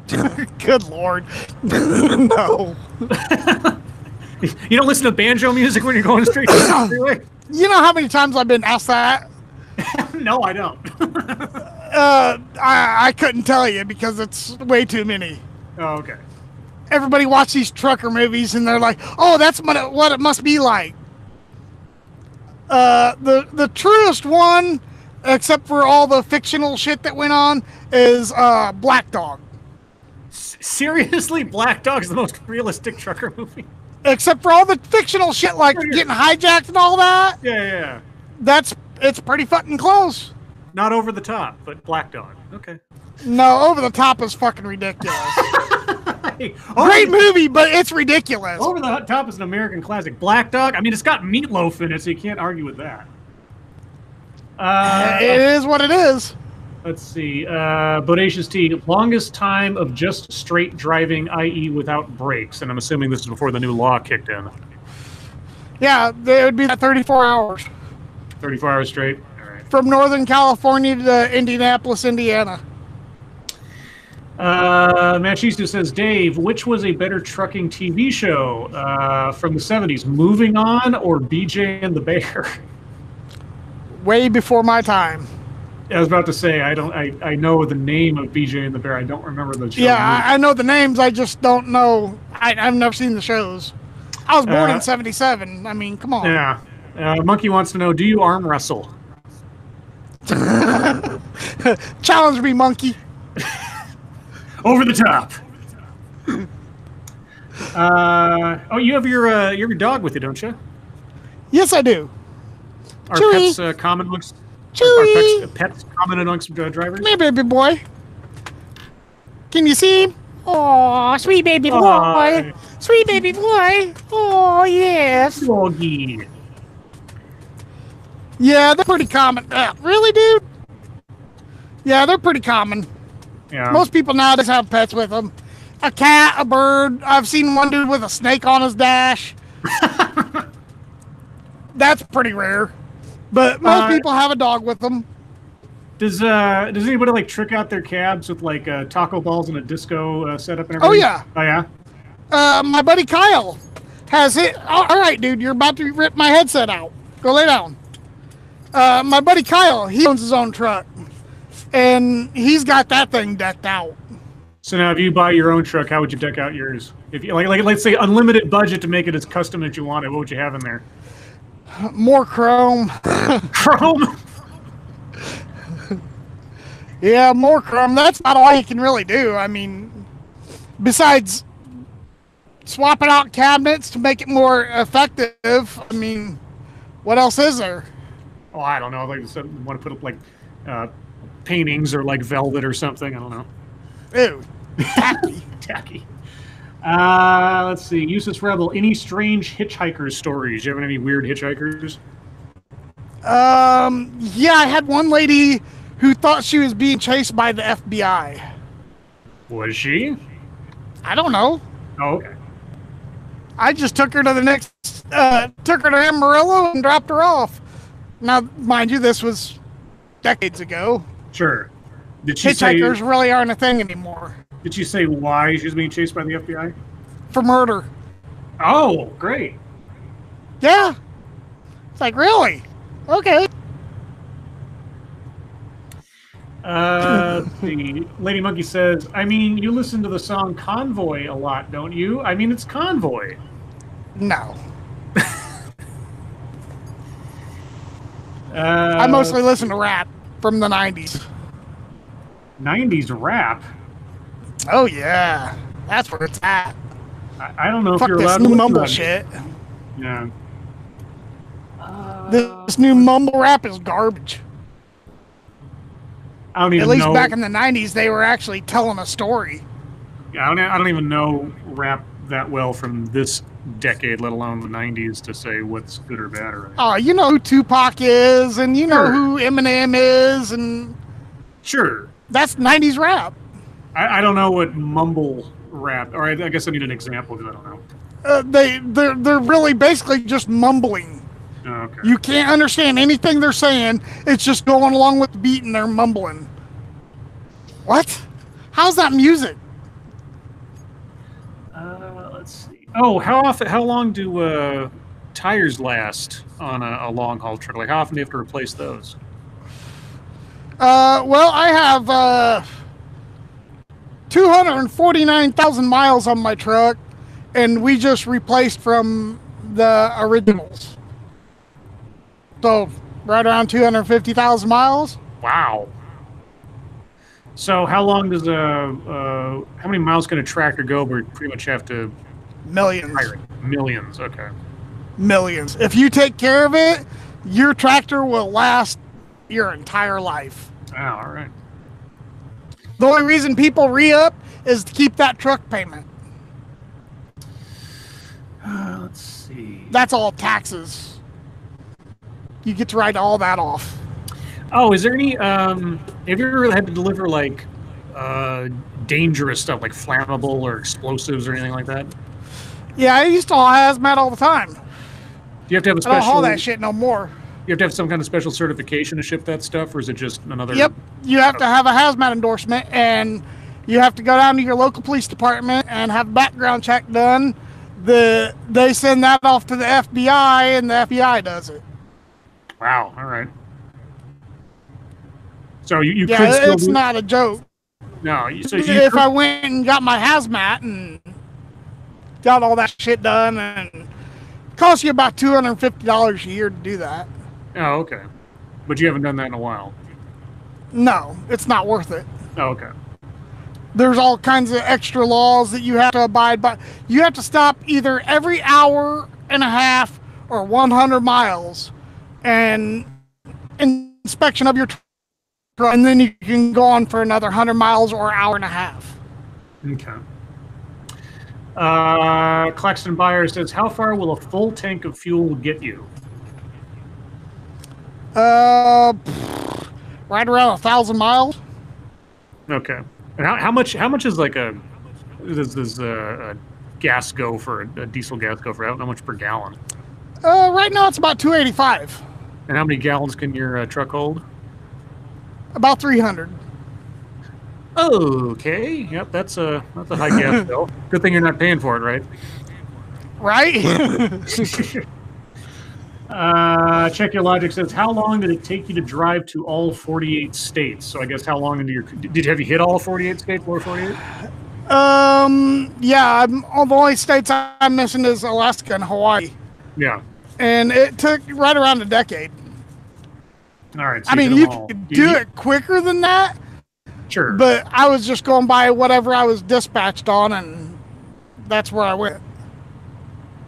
Good Lord. No. You don't listen to banjo music when you're going straight to the freeway? You know how many times I've been asked that? No, I don't. I couldn't tell you because it's way too many. Oh, okay. Everybody watch these trucker movies and they're like, oh, that's what it must be like. The truest one, except for all the fictional shit that went on, is Black Dog. Seriously? Black Dog's the most realistic trucker movie? Except for all the fictional shit like getting hijacked and all that. Yeah. It's pretty fucking close. Not over the top, but Black Dog. Okay. No, Over the Top is fucking ridiculous. Hey, Great movie, but it's ridiculous. Over the Top is an American classic. Black Dog, I mean, it's got meatloaf in it, so you can't argue with that. It is what it is. Let's see. Bodacious T, longest time of just straight driving, i.e. without brakes. And I'm assuming this is before the new law kicked in. Yeah, it would be 34 hours. 34 hours straight? All right. From Northern California to Indianapolis, Indiana. Machisto says, Dave, which was a better trucking TV show from the 70s? Moving On or BJ and the Bear? Way before my time. I was about to say, I know the name of BJ and the Bear. I don't remember the show. Yeah, I know the names. I just don't know. I've never seen the shows. I was born in 77. I mean, come on. Yeah. Monkey wants to know, do you arm wrestle? Challenge me, Monkey. Over the top. You have your dog with you, don't you? Yes, I do. Are Chewy. pets common amongst Chewy. Are pets common amongst drivers? Me, baby boy. Can you see him? Oh, sweet baby boy. Aw. Sweet baby boy. Oh, yes. Doggy. Yeah, they're pretty common. Really, dude? Yeah, they're pretty common. Yeah. Most people nowadays have pets with them. A cat, a bird. I've seen one dude with a snake on his dash. That's pretty rare. But most people have a dog with them. Does anybody like trick out their cabs with like taco balls and a disco setup and everything? Oh, yeah. Oh, yeah? My buddy Kyle has it. All right, dude, you're about to rip my headset out. Go lay down. My buddy Kyle, he owns his own truck. And he's got that thing decked out. So now if you buy your own truck, how would you deck out yours? If you like let's say unlimited budget to make it as custom as you want it, what would you have in there? More chrome. Chrome? Yeah, more chrome. That's not all you can really do. I mean, besides swapping out cabinets to make it more effective, I mean, what else is there? Oh, I don't know. Like, you want to put up like paintings or like velvet or something. I don't know. Ew. Tacky. Tacky. Let's see. Useless Rebel. Any strange hitchhiker stories? Do you have any weird hitchhikers? Yeah, I had one lady who thought she was being chased by the FBI. Was she? I don't know. Oh, okay. I just took her to the next, took her to Amarillo and dropped her off. Now, mind you, this was decades ago. Sure. Did she Hitchhikers really aren't a thing anymore. Did she say why she was being chased by the FBI? For murder. Oh, great. Yeah. It's like, really? Okay. Let's see. Lady Monkey says, I mean, you listen to the song Convoy a lot, don't you? I mean, it's Convoy. No. I mostly listen to rap from the 90s. 90s rap? Oh, yeah. That's where it's at. I don't know if Fuck you're this allowed new to mumble listen shit. Yeah. This new mumble rap is garbage. I don't even At least know. back in the 90s, they were actually telling a story. Yeah, I don't even know rap that well from this decade, let alone the 90s, to say what's good or bad or anything. Oh, you know who Tupac is, and you know Sure. who Eminem is, and Sure. that's 90s rap. I don't know what mumble rap, or I guess I need an example because I don't know. They're really basically just mumbling. Oh, okay. You can't understand anything they're saying. It's just going along with the beat and they're mumbling. What? How's that music? Let's see. Oh, how long do tires last on a long haul truck? Like, how often do you have to replace those? Well, I have 249,000 miles on my truck, and we just replaced from the originals. So, right around 250,000 miles. Wow. So, how long does how many miles can a tractor go where you pretty much have to Millions. hire it? Millions. Okay. Millions. If you take care of it, your tractor will last your entire life. Oh, all right. The only reason people re-up is to keep that truck payment. Let's see. That's all taxes. You get to write all that off. Oh, is there any? Have you ever had to deliver like dangerous stuff, like flammable or explosives or anything like that? Do Yeah, I used to haul hazmat all the time. you have to have a I don't special? haul that shit no more. You have to have some kind of special certification to ship that stuff, or is it just another? Yep, you have to have a hazmat endorsement, and you have to go down to your local police department and have a background check done. They send that off to the FBI, and the FBI does it. Wow. All right. So you could Yeah, still it's do, not a joke. no. So you If could, I went and got my hazmat and got all that shit done, and it costs you about $250 a year to do that. oh, okay. But you haven't done that in a while. No, it's not worth it. Oh, okay. There's all kinds of extra laws that you have to abide by. You have to stop either every hour and a half or 100 miles and inspection of your truck, and then you can go on for another 100 miles or hour and a half. Okay. Claxton Buyer says, "How far will a full tank of fuel get you?" Right around 1,000 miles. Okay. And how much is like does a gas go for a diesel gas go for? How much per gallon? Right now it's about 285. And how many gallons can your truck hold? About 300. Okay. Yep. That's a high gas bill. Good thing you're not paying for it, right? Right? Check Your Logic says, how long did it take you to drive to all 48 states? So I guess how long into have you hit all 48 states, lower 48? Yeah, all the only states I'm missing is Alaska and Hawaii. Yeah. And it took right around a decade. All right. So I mean, hit you them all. could do it quicker than that, Sure. but I was just going by whatever I was dispatched on, and that's where I went.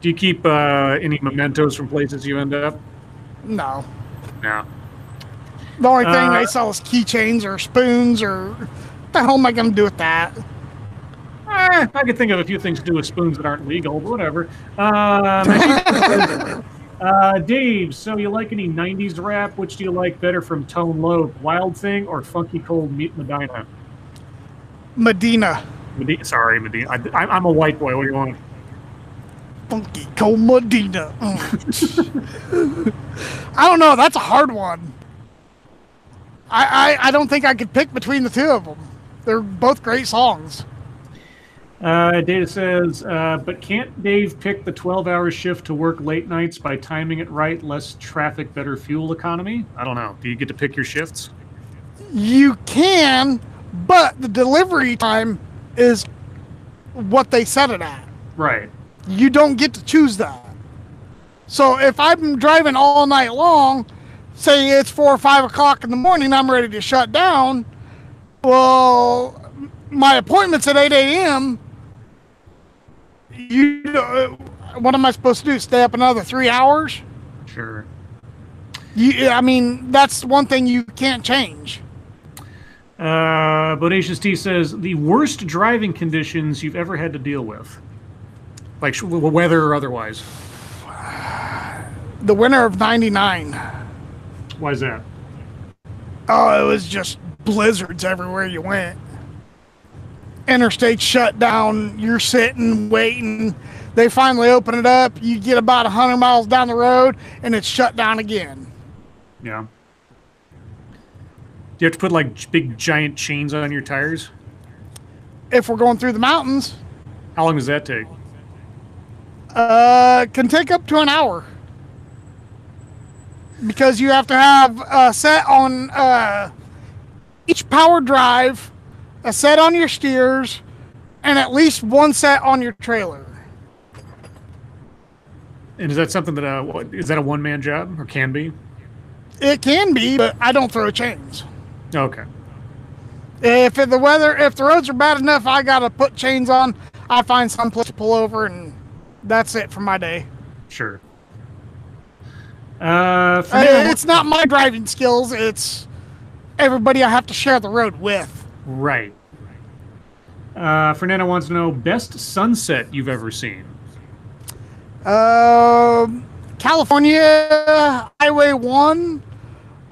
Do you keep any mementos from places you end up? No. No. The only thing they sell is keychains or spoons, or what the hell am I going to do with that? I could think of a few things to do with spoons that aren't legal, but whatever. Dave, so you like any 90s rap? Which do you like better from Tone Loc, Wild Thing or Funky Cold Meat Medina? Medina. Sorry, Medina. I'm a white boy. What do you want? Funky Cold Medina. I don't know. That's a hard one. I don't think I could pick between the two of them. They're both great songs. Data says, but can't Dave pick the 12-hour shift to work late nights by timing it right? Less traffic, better fuel economy? I don't know. Do you get to pick your shifts? You can, but the delivery time is what they set it at. Right. You don't get to choose that. So if I'm driving all night long, say it's 4 or 5 o'clock in the morning, I'm ready to shut down. Well, my appointment's at 8 a.m. What am I supposed to do? Stay up another 3 hours? Sure. I mean, that's one thing you can't change. Bodacious T says, the worst driving conditions you've ever had to deal with. Like weather or otherwise. The winter of '99. Why is that? Oh, it was just blizzards everywhere you went. Interstate shut down. You're sitting, waiting. They finally open it up. You get about 100 miles down the road, and it's shut down again. Yeah. Do you have to put like big giant chains on your tires? If we're going through the mountains. How long does that take? Can take up to an hour. Because you have to have a set on each power drive, a set on your steers, and at least one set on your trailer. And is that something that is that a one-man job or can be? It can be, but I don't throw chains. Okay. If the roads are bad enough, I gotta put chains on. I find some place to pull over, and that's it for my day. Sure. It's not my driving skills. It's everybody I have to share the road with. Right. Fernando wants to know best sunset you've ever seen. California Highway 1.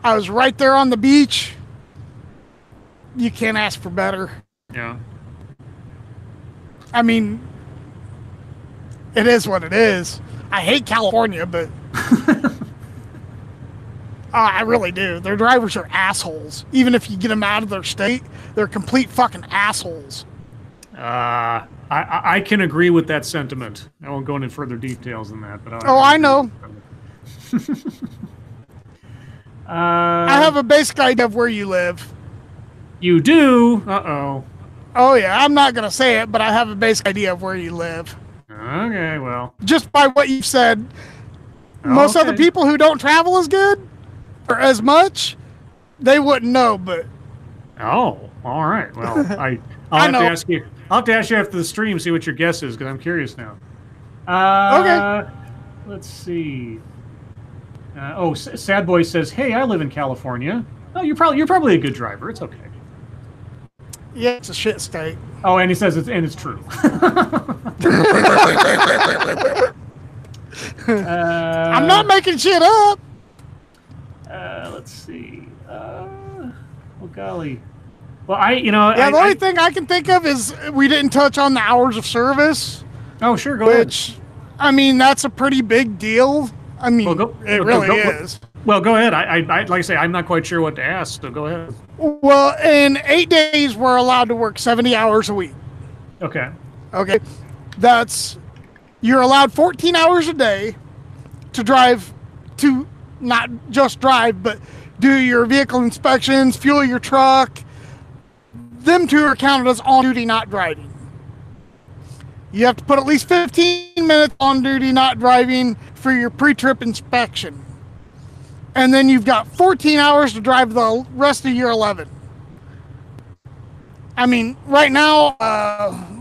I was right there on the beach. You can't ask for better. Yeah. I mean, it is what it is. I hate California, but I really do. Their drivers are assholes. Even if you get them out of their state, they're complete fucking assholes. I can agree with that sentiment. I won't go into further details than that. But I know. I have a basic idea of where you live. You do? Uh-oh. Oh, yeah. I'm not going to say it, but I have a basic idea of where you live. Okay, well. Just by what you've said. Most other people who don't travel as good or as much, they wouldn't know, but... Oh, all right. Well, I'll have to ask you. I'll have to ask you after the stream, see what your guess is, because I'm curious now. Okay. Let's see. Sad Boy says, "Hey, I live in California." Oh, you're probably a good driver. It's okay. Yeah, it's a shit state. Oh, and he says it's true. I'm not making shit up. Let's see. Oh golly. Well, the only thing I can think of is we didn't touch on the hours of service. Oh, sure, go ahead. Which, I mean, that's a pretty big deal. I mean, it really is. Well, go ahead. I like I say, I'm not quite sure what to ask, so go ahead. Well, in 8 days, we're allowed to work 70 hours a week. Okay. Okay. You're allowed 14 hours a day to drive, to not just drive, but do your vehicle inspections, fuel your truck. Them two are counted as on duty, not driving. You have to put at least 15 minutes on duty, not driving, for your pre-trip inspection. And then you've got 14 hours to drive the rest of your 11. I mean, right now,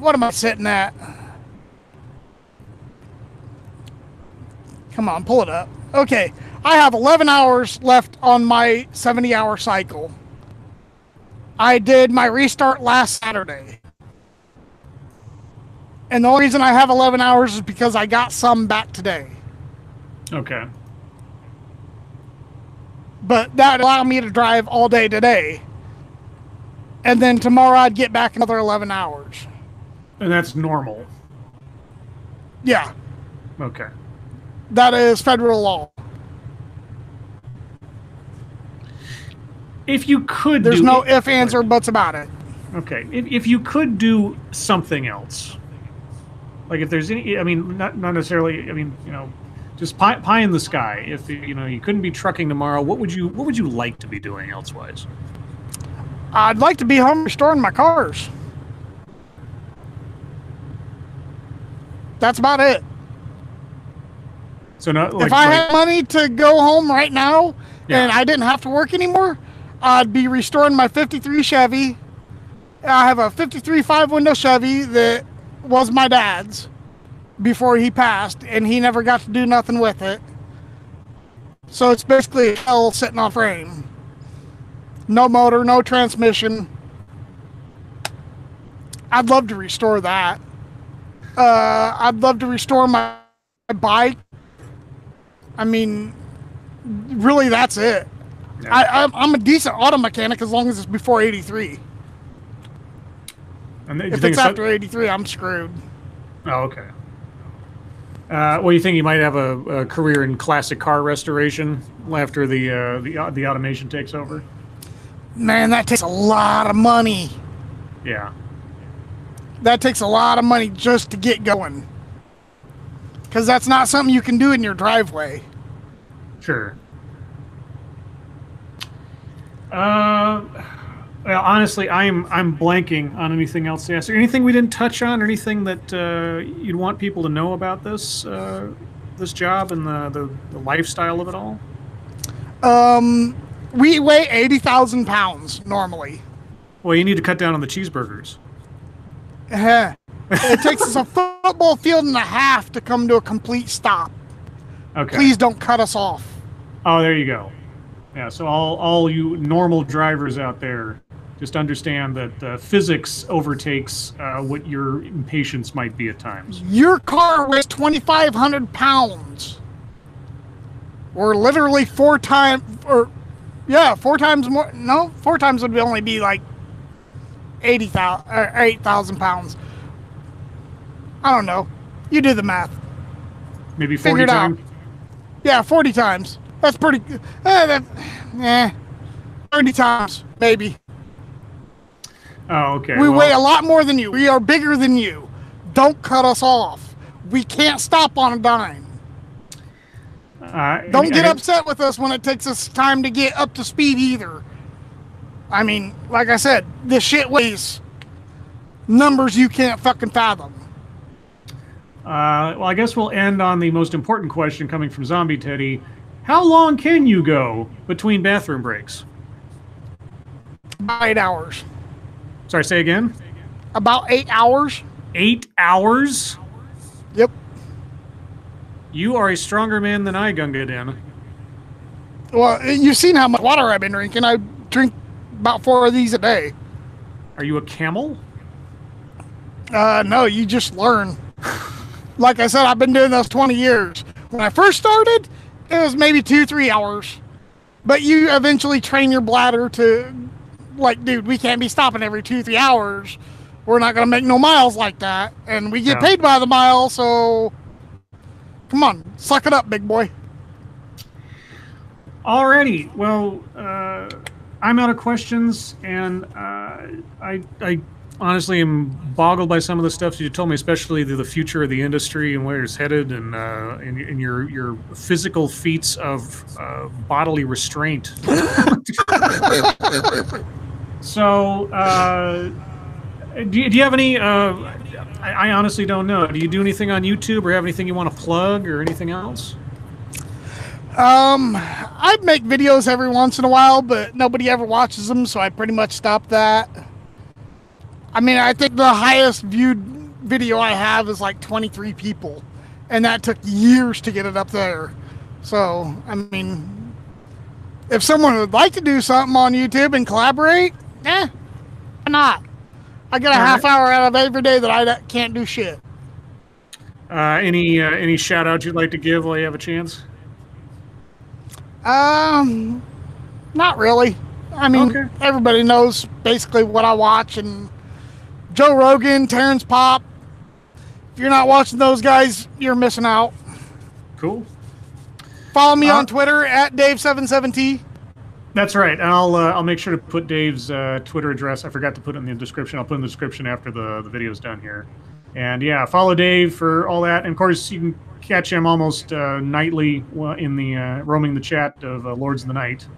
what am I sitting at? Come on, pull it up. Okay, I have 11 hours left on my 70-hour cycle. I did my restart last Saturday. And the only reason I have 11 hours is because I got some back today. Okay. But that allowed me to drive all day today. And then tomorrow I'd get back another 11 hours. And that's normal? Yeah. Okay. That is federal law. If you could There's no ifs, ands, or buts about it. Okay. If you could do something else, like if there's any, I mean, not necessarily, I mean, just pie in the sky. If you couldn't be trucking tomorrow, what would you like to be doing elsewise? I'd like to be home restoring my cars. That's about it. So not like, if I had money to go home right now and I didn't have to work anymore, I'd be restoring my 53 Chevy. I have a 53 5-window Chevy that was my dad's before he passed, and he never got to do nothing with it. So it's basically hell sitting on frame. No motor, no transmission. I'd love to restore that. I'd love to restore my bike. I mean, really, that's it. Yeah. I'm a decent auto mechanic as long as it's before 83. And if it's after 83, I'm screwed. Oh, okay. Well, you think you might have a career in classic car restoration after the automation takes over? Man, that takes a lot of money. Yeah. That takes a lot of money just to get going. Because that's not something you can do in your driveway. Sure. Well, honestly, I'm blanking on anything else to ask. Anything we didn't touch on? Or anything that you'd want people to know about this this job and the lifestyle of it all? We weigh 80,000 pounds normally. Well, you need to cut down on the cheeseburgers. It takes us a football field and a half to come to a complete stop. Okay. Please don't cut us off. Oh, there you go. Yeah, so all you normal drivers out there, just understand that physics overtakes what your impatience might be at times. Your car weighs 2,500 pounds. Or literally 4 times, or yeah, 4 times more. No, 4 times would only be like 80,000 or 8,000 pounds. I don't know. You do the math. Maybe 40 times? Yeah, 40 times. That's pretty good. 30 times, maybe. Oh, okay. We weigh a lot more than you. We are bigger than you. Don't cut us off. We can't stop on a dime. Don't get upset with us when it takes us time to get up to speed either. I mean, like I said, this shit weighs numbers you can't fucking fathom. Well, I guess we'll end on the most important question coming from Zombie Teddy. How long can you go between bathroom breaks? About 8 hours. Sorry, say again? About 8 hours. 8 hours? Yep. You are a stronger man than I, Gunga Din. Well, you've seen how much water I've been drinking. I drink about 4 of these a day. Are you a camel? No, you just learn. Like I said, I've been doing those 20 years. When I first started, it was maybe 2-3 hours. But you eventually train your bladder to, like, dude, we can't be stopping every 2-3 hours. We're not going to make no miles like that. And we get paid by the mile, so come on, suck it up, big boy. Alrighty. Well, I'm out of questions, and I honestly am boggled by some of the stuff you told me, especially the future of the industry and where it's headed, and in your physical feats of bodily restraint. So, do you have any? I honestly don't know. Do you do anything on YouTube, or have anything you want to plug, or anything else? I make videos every once in a while, but nobody ever watches them, so I pretty much stopped that. I mean, I think the highest viewed video I have is like 23 people, and that took years to get it up there. So, I mean, if someone would like to do something on YouTube and collaborate, why not? I get a half hour out of every day that I can't do shit. Any shout outs you'd like to give while you have a chance? Not really. I mean, everybody knows basically what I watch, and Joe Rogan, Terrence Pop. If you're not watching those guys, you're missing out. Cool. Follow me on Twitter at Dave77T. That's right. And I'll make sure to put Dave's Twitter address. I forgot to put it in the description. I'll put it in the description after the video's done here. And yeah, follow Dave for all that. And of course, you can catch him almost nightly in the roaming the chat of Lords of the Night,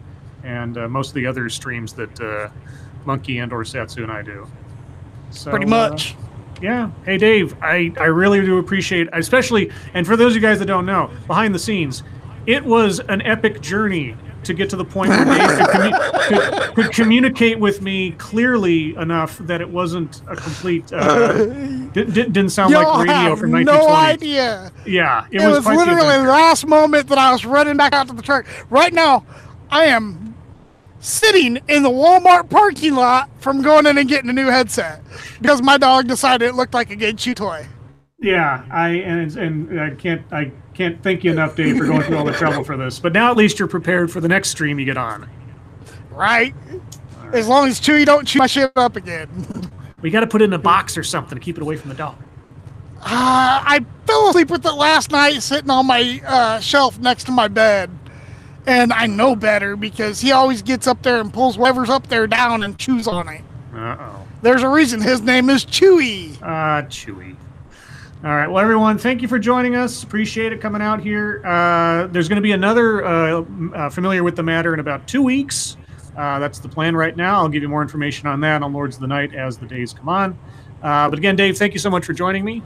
and most of the other streams that Monkey and or Satsu and I do. So, Pretty much. Yeah. Hey, Dave, I really do appreciate, especially, and for those of you guys that don't know, behind the scenes, it was an epic journey to get to the point where Dave could communicate with me clearly enough that it wasn't a complete, didn't sound like radio from 1920. No idea. Yeah. It was literally the last moment that I was running back out to the truck. Right now, I am sitting in the Walmart parking lot from going in and getting a new headset because my dog decided it looked like a good chew toy. Yeah, I can't thank you enough, Dave, for going through all the trouble for this. But now at least you're prepared for the next stream you get on. Right. As long as Chewy don't chew my shit up again. We got to put it in a box or something to keep it away from the dog. I fell asleep with it last night sitting on my shelf next to my bed. And I know better because he always gets up there and pulls whatever's up there down and chews on it. Uh-oh. There's a reason his name is Chewy. Chewy. All right. Well, everyone, thank you for joining us. Appreciate it coming out here. There's going to be another Familiar with the Matter in about 2 weeks. That's the plan right now. I'll give you more information on that on Lords of the Night as the days come on. But again, Dave, thank you so much for joining me.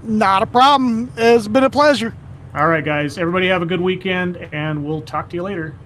Not a problem. It's been a pleasure. All right, guys. Everybody have a good weekend, and we'll talk to you later.